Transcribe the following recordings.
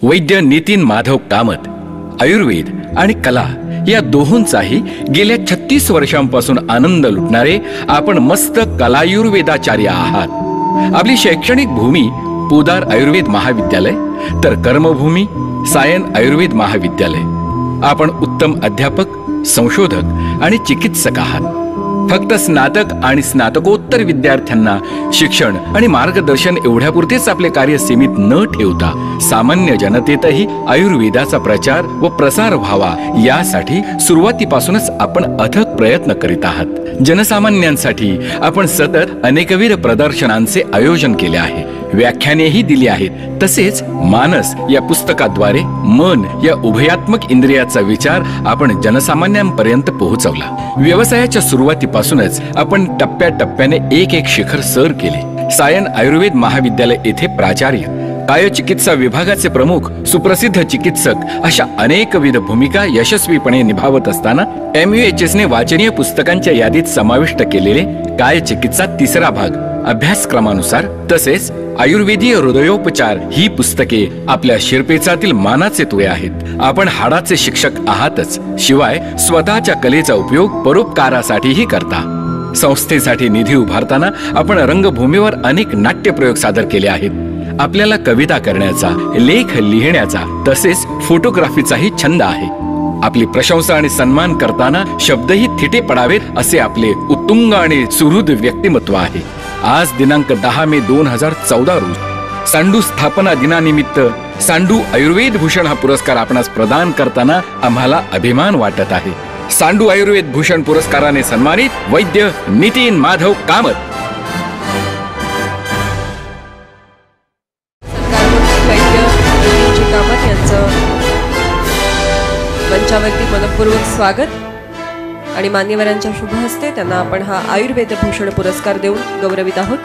वैद्य नितीन माधव कामत आयुर्वेद आणि कला या दोहोंचाही गेल्या 36 वर्षांपासून आनंद लुटणारे आपण मस्त कलायुर्वेदाचार्य आहात। आपली शैक्षणिक भूमी पोदार आयुर्वेद महाविद्यालय तर कर्मभूमी सायन आयुर्वेद महाविद्यालय। आपण उत्तम अध्यापक, संशोधक आणि चिकित्सक आहात। फक्त स्नातक आणि स्नातकोत्तर विद्यार्थ्यांना शिक्षण आणि मार्गदर्शन एवढ्यापुरतेच आपले कार्य सीमित न ठेवता सामान्य जनतेतही आयुर्वेदाचा प्रचार व प्रसार व्हावा यासाठी सुरुवातीपासूनच आपण अथक प्रयत्न करीत आहात। जनसामान्यांसाठी आपण सतत अनेकविध प्रदर्शनांचे आयोजन केले आहे, व्याख्यानेही दिली आहेत। तसेच मानस या पुस्तकाद्वारे मन या उभयात्मक इंद्रियाचा विचार आपण जनसामान्यांपर्यंत पोहोचवला। व्यवसायाच्या सुरुवातीपासूनच आपण टप्प्याटप्प्याने एक शिखर सर केले। सायन आयुर्वेद महाविद्यालय येथे प्राचार्य, कायचिकित्सा विभागाचे प्रमुख, सुप्रसिद्ध चिकित्सक अशा अनेकविध भूमिका यशस्वीपणे निभावत असताना MUHS ने वाचनीय पुस्तकांच्या यादीत समाविष्ट केलेले कायचिकित्सा 3रा भाग अभ्यासक्रमानुसार तसेच आयुर्वेदीय हृदयोपचार ही पुस्तके आपल्या शिरपेचातील मानाचे तुरे आहेत। आपण हाडाचे शिक्षक आहातच, शिवाय स्वतःच्या कलेचा उपयोग परोपकारासाठीही करता। संस्थेसाठी निधी उभारताना आपण रंगभूमीवर अनेक नाट्यप्रयोग सादर केले आहेत। आपल्याला कविता करण्याचा, लेख लिहिण्याचा तसेच फोटोग्राफीचाही छंद आहे। आपली प्रशंसा आणि सन्मान करताना शब्दही थिटे पडावेत असे आपले उत्तुंग आणि सुहृद व्यक्तिमत्व आहे। आज दिनांक 10 मे 2014 रोजी सांडू स्थापना दिनानिमित्त सांडू आयुर्वेद भूषण हा पुरस्कार आपणास प्रदान करताना आम्हाला अभिमान वाटत आहे। सांडू आयुर्वेद भूषण पुरस्काराने सन्मानित वैद्य नितीन माधव कामत। वैद्य कामत यांचं मंचावरती मनपूर्वक स्वागत आणि मान्यवरांच्या शुभ हस्ते त्यांना आपण हा आयुर्वेद भूषण पुरस्कार देऊन गौरवित आहोत।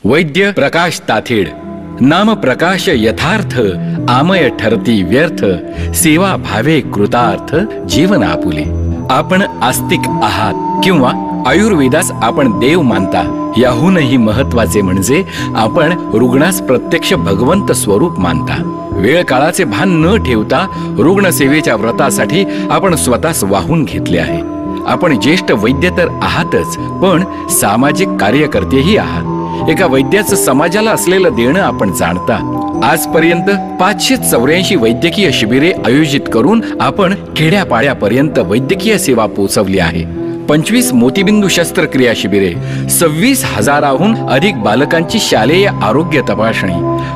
वैद्य प्रकाश ताथेड, नाम प्रकाश यथार्थ, आमय ठरती व्यर्थ, सेवा भावे कृतार्थ, जीवन आपुले। आपण आस्तिक आहात किंवा आयुर्वेदास आपण देव मानता, याहूनही महत्वाचे म्हणजे आपण रुग्णास प्रत्यक्ष भगवंत स्वरूप मानता। वेळ काळाचे भान न ठेवता रुग्णसेवेच्या व्रतासाठी आपण स्वतःस वाहून घेतले आहे। आपण ज्येष्ठ वैद्य तर आहातच, पण सामाजिक कार्यकर्तेही आहात। एका वैद्याचं समाजाला असलेलं देणं आपण जाणता। आजपर्यंत 584 वैद्यकीय शिबिरे आयोजित करून आपण खेड्यापाड्यापर्यंत वैद्यकीय सेवा पोहोचवली आहे। 25 मोतीबिंदू शस्त्रक्रिया शिबिरे, 26,000हून अधिक बालकांची शालेय आरोग्य तपासणी,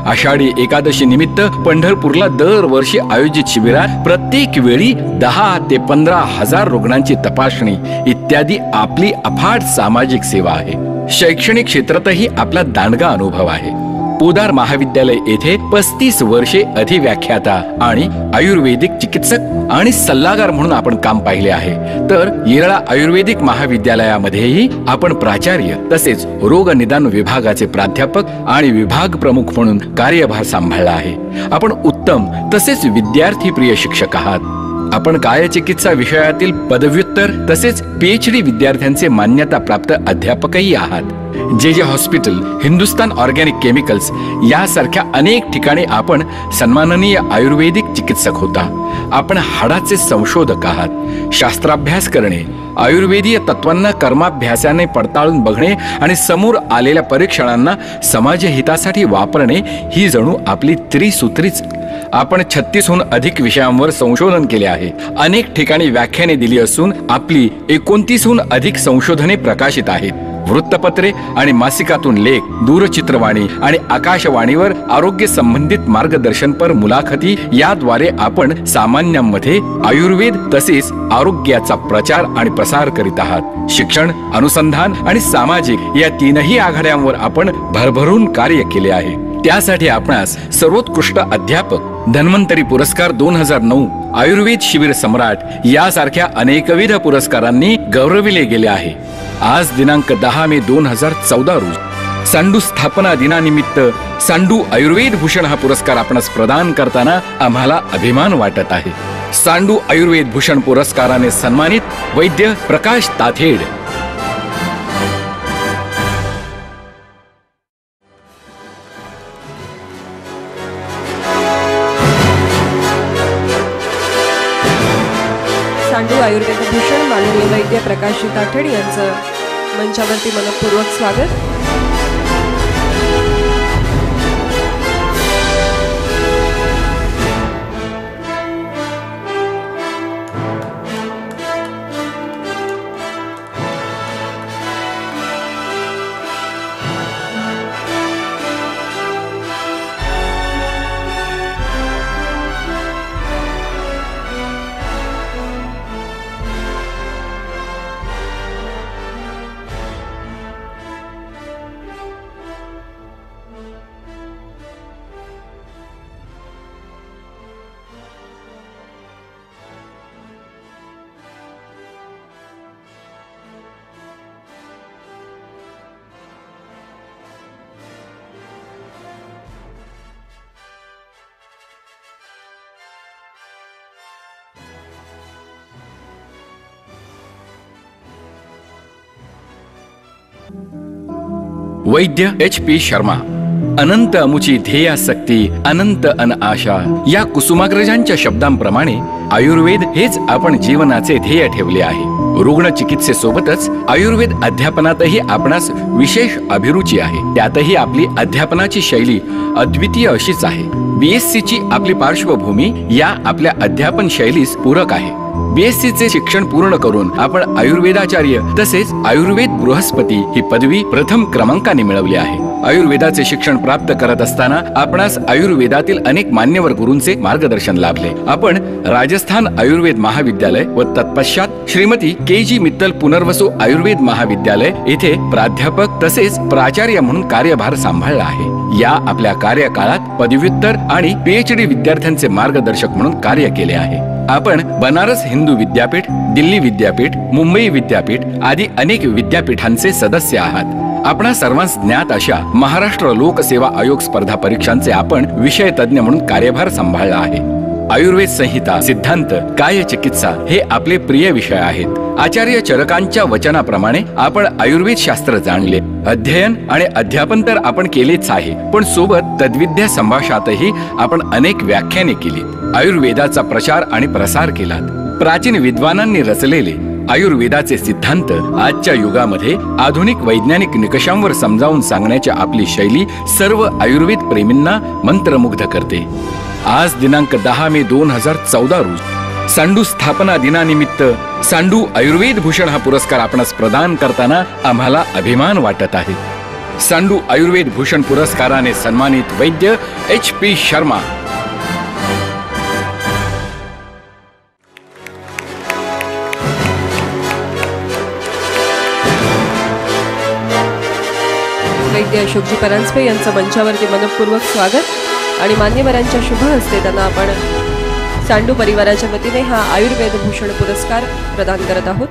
आषाढी एकादशी निमित्त पंढरपूरला दरवर्षी आयोजित शिबिरात प्रत्येक वेळी 10 ते 15,000 रुग्णांची तपासणी इत्यादी आपली अफाट सामाजिक सेवा आहे। शैक्षणिक क्षेत्रातही आपला दांडगा अनुभव आहे। पोदार महाविद्यालय येथे 35 वर्षे अधिव्याख्याता आणि आयुर्वेदिक चिकित्सक आणि सल्लागार म्हणून आपण काम पाहिले आहे। तर येरळा आयुर्वेदिक महाविद्यालयामध्येही आपण प्राचार्य तसेच रोग निदान विभागाचे प्राध्यापक आणि विभाग प्रमुख म्हणून कार्यभार सांभाळला आहे। आपण उत्तम तसेच विद्यार्थी प्रिय शिक्षक आहात। आपण कायचिकित्सा विषयातील पदव्युत्तर तसेच PhD विद्यार्थ्यांचे मान्यता प्राप्त अध्यापकही आहात। जे हॉस्पिटल, हिंदुस्तान ऑर्गॅनिक केमिकल्स यासारख्या अनेक ठिकाणी आपण सन्माननीय आयुर्वेदिक चिकित्सक होता। आपण हाडाचे संशोधक आहात। शास्त्राभ्यास करणे, आयुर्वेदीय तत्वांना कर्माभ्यासाने पडताळून बघणे आणि समोर आलेल्या परीक्षणांना समाजहितासाठी वापरणे ही जणू आपली त्रिसूत्रीच आपण 36हून अधिक विषयांवर संशोधन केले आहे. अनेक ठिकाणी व्याख्याने दिली असून आपली 29हून अधिक संशोधने प्रकाशित आहेत. वृत्तपत्रे आणि मासिकातून लेख, दूरचित्रवाणी आणि आकाशवाणीवर आरोग्य संबंधित मार्गदर्शनपर मुलाखती याद्वारे आपण सामान्यांमध्ये आयुर्वेद तसेच आरोग्याचा प्रचार आणि प्रसार करीत आहात. शिक्षण, अनुसंधान आणि सामाजिक या तीनही आघाड्यांवर आपण भरभरून कार्य केले आहे. त्यासाठी आपणास सर्वोत्कृष्ट अध्यापक, धन्वंतरी पुरस्कार 2009, आयुर्वेद शिबिर सम्राट यासारख्या अनेकविध पुरस्कारांनी गौरविले गेले आहे. आज दिनांक 10 मे 2014 रोजी सांडू स्थापना दिनानिमित्त सांडू आयुर्वेद भूषण हा पुरस्कार आपणास प्रदान करताना आम्हाला अभिमान वाटत आहे. सांडू आयुर्वेद भूषण पुरस्काराने सन्मानित वैद्य प्रकाश ताथेड. सांडू आयुर्वेद भूषण माननीय वैद्य प्रकाश ताठेड यांचं मंचावरती मनपूर्वक स्वागत. वैद्य HP शर्मा. अनंत अमुची ध्येयासक्ती, अनंत अन आशा या कुसुमाग्रजांच्या शब्दांप्रमाणे आयुर्वेद हेच आपण जीवनाचे ध्येय ठेवले आहे. रुग्ण चिकित्सेसोबतच आयुर्वेद अध्यापनातही आपणास विशेष अभिरुची आहे. त्यातही आपली अध्यापनाची शैली अद्वितीय अशीच आहे. BSc ची आपली पार्श्वभूमी या आपल्या अध्यापन शैलीस पूरक आहे. BSc चे शिक्षण पूर्ण करून आपण आयुर्वेदाचार्य तसेच आयुर्वेद बृहस्पती ही पदवी प्रथम क्रमांकाने मिळवली आहे. आयुर्वेदाचे शिक्षण प्राप्त करत असताना आपणास आयुर्वेदातील अनेक मान्यवर गुरूंचे मार्गदर्शन लाभले. आपण राजस्थान आयुर्वेद महाविद्यालय व तत्पश्चात श्रीमती KG मित्तल पुनर्वसू आयुर्वेद महाविद्यालय येथे प्राध्यापक तसेच प्राचार्य म्हणून कार्यभार सांभाळला आहे. या आपल्या कार्यकाळात पदव्युत्तर आणि PhD विद्यार्थ्यांचे मार्गदर्शक म्हणून कार्य केले आहे. आपण बनारस हिंदू विद्यापीठ, दिल्ली विद्यापीठ, मुंबई विद्यापीठ आदी अनेक विद्यापीठांचे सदस्य आहात. आपणा सर्वांस ज्ञात अशा महाराष्ट्र लोकसेवा आयोग स्पर्धा परीक्षांचे आपण विषय तज्ञ म्हणून कार्यभार सांभाळला आहे. आयुर्वेद संहिता, सिद्धांत, काय चिकित्सा हे आपले प्रिय विषय आहेत. आचार्य चरकांच्या वचनाप्रमाणे आपण आयुर्वेद शास्त्र जाणले. अध्ययन आणि अध्यापन तर आपण केलेच आहे, पण सोबत तद्विद्या संभाषणातही आपण अनेक व्याख्याने केली. आयुर्वेदाचा प्रचार आणि प्रसार केला. प्राचीन विद्वानांनी रचलेले आयुर्वेदाचे सिद्धांत आजच्या युगामध्ये आधुनिक वैज्ञानिक निकषांवर समजावून सांगण्याची आपली शैली सर्व आयुर्वेद प्रेमींना मंत्रमुग्ध करते. आज दिनांक 10 मे 2014 रोजी सांडू स्थापना दिनानिमित्त सांडू आयुर्वेद भूषण हा पुरस्कार आपणास प्रदान करताना आम्हाला अभिमान वाटत आहे. सांडू आयुर्वेद भूषण पुरस्काराने सन्मानित वैद्य HP शर्मा. वैद्य अशोकजी परांजपे यांचं मंचावरती मनपूर्वक स्वागत आणि मान्यवरांच्या शुभ हस्ते त्यांना आपण सांडू परिवाराच्या वतीने हा आयुर्वेद भूषण पुरस्कार प्रदान करत आहोत.